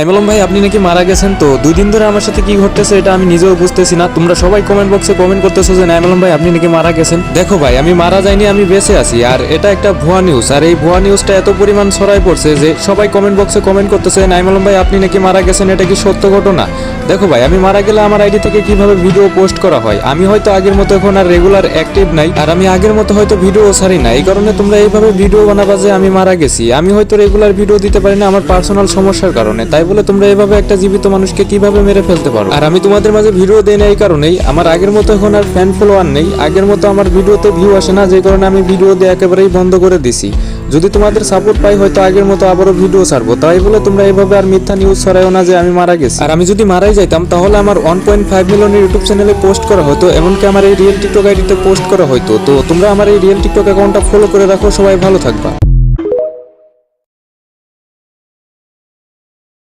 আইমালম ভাই আপনি নাকি মারা গেছেন। তো 2 দিন ধরে আমার সাথে কি ঘটতেছে এটা আমি নিজেও বুঝতেছি না। তোমরা সবাই কমেন্ট বক্সে কমেন্ট করতেছো যে আইমালম ভাই আপনি নাকি মারা গেছেন। দেখো ভাই আমি মারা যাইনি, আমি বেঁচে আছি। আর এটা একটা ভুয়া নিউজ, আর এই ভুয়া নিউজটা এত পরিমাণ ছড়াই পড়ছে যে সবাই কমেন্ট বক্সে কমেন্ট করতেছে আইমালম ভাই আপনি নাকি মারা গেছেন, এটা কি সত্য ঘটনা? দেখো ভাই আমি মারা গেলে আমার আইডি থেকে কিভাবে ভিডিও পোস্ট করা হয়, আমি হয়তো আগের মতো এখন আর রেগুলার অ্যাক্টিভ নাই, আর আমি আগের মতো হয়তো ভিডিও ছাড়ি না। এই কারণে তোমরা এইভাবে ভিডিও বানাবা যে আমি মারা গেছি। আমি হয়তো রেগুলার ভিডিও দিতে পারি না আমার পার্সোনাল সমস্যার কারণে, তাই বলে তোমরা এইভাবে একটা জীবিত মানুষকে কিভাবে মেরে ফেলতে পারো? আর আমি তোমাদের মাঝে ভিডিও দেই না এই কারণেই, আমার আগের মতো এখন আর ফ্যান ফলোয়ার নেই, আগের মতো আমার ভিডিওতে ভিউ আসে না, যে কারণে আমি ভিডিও দিয়ে একেবারেই বন্ধ করে দিছি। যদি তোমাদের সাপোর্ট পাই হয়তো আগের মতো আবারও ভিডিও ছাড়বো, তাই বলে তোমরা এইভাবে আর মিথ্যা নিউজ ছড়াইও না যে আমি মারা গেছি। আর আমি যদি মারাই যাইতাম তাহলে আমার 1.5 মিলিয়ন ইউটিউব চ্যানেলে পোস্ট করা হতো, এমনকি আমার এই রিয়েল টিকটক আইডিতে পোস্ট করা হতো। তো তোমরা আমার এই রিয়েল টিকটক অ্যাকাউন্টটা ফলো করে রাখো, সবাই ভালো থাকবা।